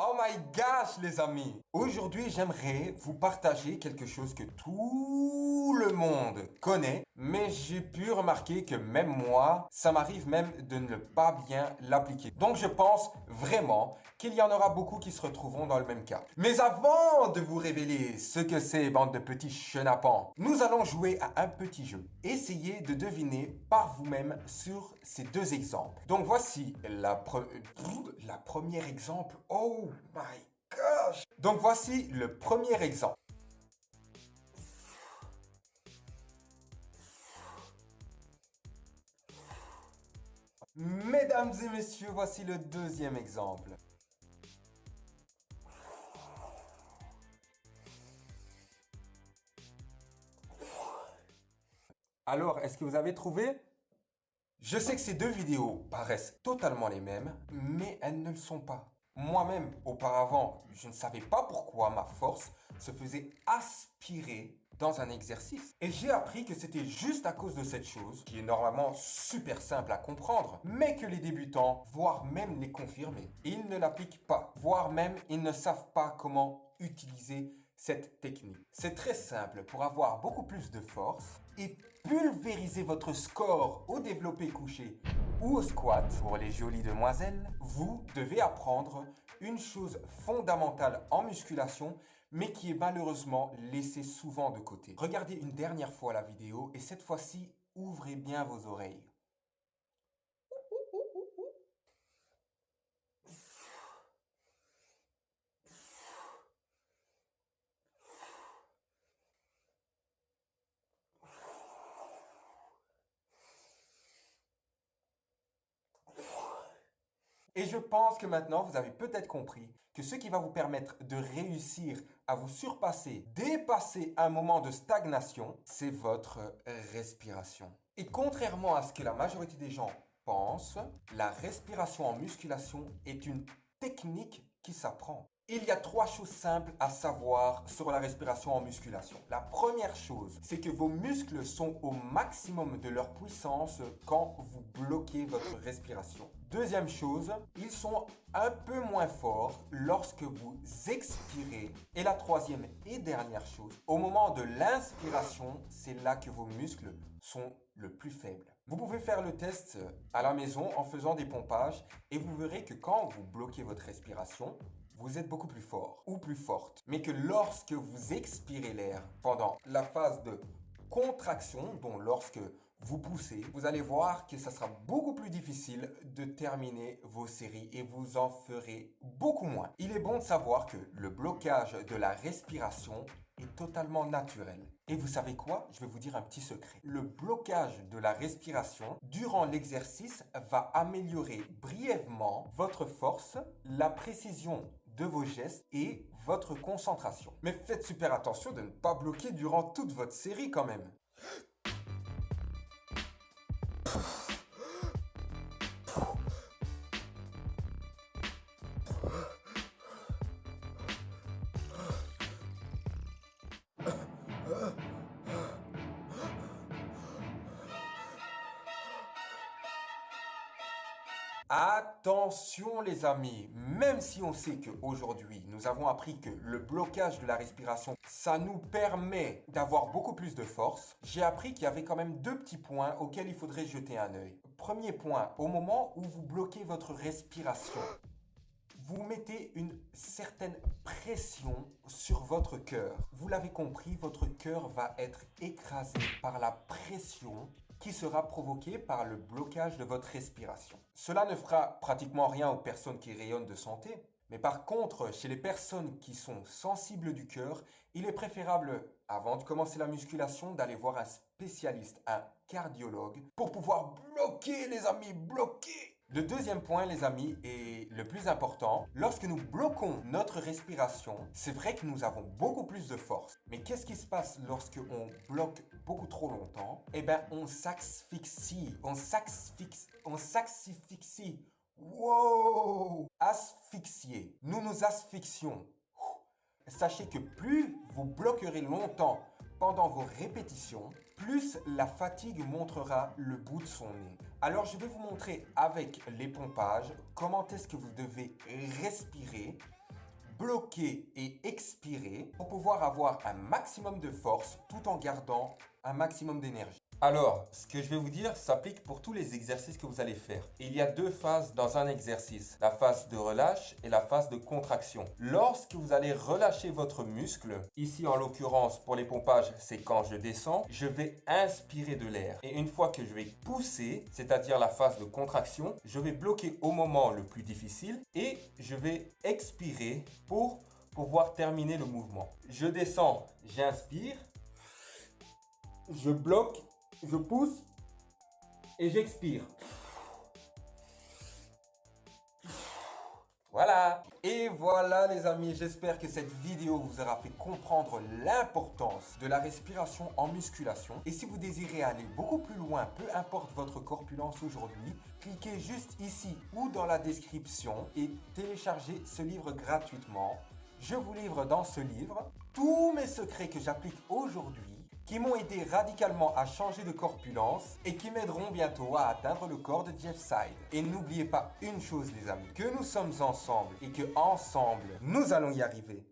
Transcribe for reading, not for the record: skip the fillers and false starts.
Oh my gosh les amis! Aujourd'hui j'aimerais vous partager quelque chose que tout le monde connaît, mais j'ai pu remarquer que même moi, ça m'arrive même de ne pas bien l'appliquer. Donc je pense vraiment qu'il y en aura beaucoup qui se retrouveront dans le même cas. Mais avant de vous révéler ce que c'est, bande de petits chenapans, nous allons jouer à un petit jeu. Essayez de deviner par vous-même sur ces deux exemples. Donc voici la première exemple. Oh my gosh! Donc voici le premier exemple. Mesdames et messieurs, voici le deuxième exemple. Alors, est-ce que vous avez trouvé? Je sais que ces deux vidéos paraissent totalement les mêmes, mais elles ne le sont pas. Moi-même, auparavant, je ne savais pas pourquoi ma force se faisait aspirer dans un exercice. Et j'ai appris que c'était juste à cause de cette chose, qui est normalement super simple à comprendre, mais que les débutants, voire même les confirmés, ils ne l'appliquent pas, voire même ils ne savent pas comment utiliser cette technique. C'est très simple. Pour avoir beaucoup plus de force et pulvériser votre score au développé couché ou au squat pour les jolies demoiselles, vous devez apprendre une chose fondamentale en musculation, mais qui est malheureusement laissée souvent de côté. Regardez une dernière fois la vidéo et cette fois-ci, ouvrez bien vos oreilles. Et je pense que maintenant, vous avez peut-être compris que ce qui va vous permettre de réussir à vous surpasser, dépasser un moment de stagnation, c'est votre respiration. Et contrairement à ce que la majorité des gens pensent, la respiration en musculation est une technique qui s'apprend. Il y a trois choses simples à savoir sur la respiration en musculation. La première chose, c'est que vos muscles sont au maximum de leur puissance quand vous bloquez votre respiration. Deuxième chose, ils sont un peu moins forts lorsque vous expirez. Et la troisième et dernière chose, au moment de l'inspiration, c'est là que vos muscles sont le plus faibles. Vous pouvez faire le test à la maison en faisant des pompages et vous verrez que quand vous bloquez votre respiration, vous êtes beaucoup plus fort ou plus forte. Mais que lorsque vous expirez l'air pendant la phase de contraction, dont lorsque vous poussez, vous allez voir que ça sera beaucoup plus difficile de terminer vos séries et vous en ferez beaucoup moins. Il est bon de savoir que le blocage de la respiration est totalement naturel. Et vous savez quoi? Je vais vous dire un petit secret. Le blocage de la respiration durant l'exercice va améliorer brièvement votre force, la précision de vos gestes et votre concentration. Mais faites super attention de ne pas bloquer durant toute votre série quand même. Attention les amis, même si on sait qu'aujourd'hui nous avons appris que le blocage de la respiration, ça nous permet d'avoir beaucoup plus de force, j'ai appris qu'il y avait quand même deux petits points auxquels il faudrait jeter un œil. Premier point, au moment où vous bloquez votre respiration, vous mettez une certaine pression sur votre cœur. Vous l'avez compris, votre cœur va être écrasé par la pression qui sera provoquée par le blocage de votre respiration. Cela ne fera pratiquement rien aux personnes qui rayonnent de santé, mais par contre, chez les personnes qui sont sensibles du cœur, il est préférable, avant de commencer la musculation, d'aller voir un spécialiste, un cardiologue, pour pouvoir bloquer, les amis, bloquer. Le deuxième point, les amis, est le plus important. Lorsque nous bloquons notre respiration, c'est vrai que nous avons beaucoup plus de force. Mais qu'est-ce qui se passe lorsque on bloque beaucoup trop longtemps? Eh bien, on s'asphyxie. On s'asphyxie. Wow! Asphyxier. Nous nous asphyxions. Sachez que plus vous bloquerez longtemps pendant vos répétitions, plus la fatigue montrera le bout de son nez. Alors je vais vous montrer avec les pompages comment est-ce que vous devez respirer bloquer et expirer pour pouvoir avoir un maximum de force tout en gardant un maximum d'énergie. Alors, ce que je vais vous dire s'applique pour tous les exercices que vous allez faire. Il y a deux phases dans un exercice, la phase de relâche et la phase de contraction. Lorsque vous allez relâcher votre muscle, ici en l'occurrence pour les pompages, c'est quand je descends, je vais inspirer de l'air. Et une fois que je vais pousser, c'est-à-dire la phase de contraction, je vais bloquer au moment le plus difficile et je vais expirer pour pouvoir terminer le mouvement. Je descends, j'inspire, je bloque, je pousse et j'expire. Voilà. Et voilà les amis, j'espère que cette vidéo vous aura fait comprendre l'importance de la respiration en musculation. Et si vous désirez aller beaucoup plus loin, peu importe votre corpulence aujourd'hui, cliquez juste ici ou dans la description et téléchargez ce livre gratuitement. Je vous livre dans ce livre tous mes secrets que j'applique aujourd'hui, qui m'ont aidé radicalement à changer de corpulence et qui m'aideront bientôt à atteindre le corps de Jeff Seid. Et n'oubliez pas une chose les amis, que nous sommes ensemble et que ensemble, nous allons y arriver.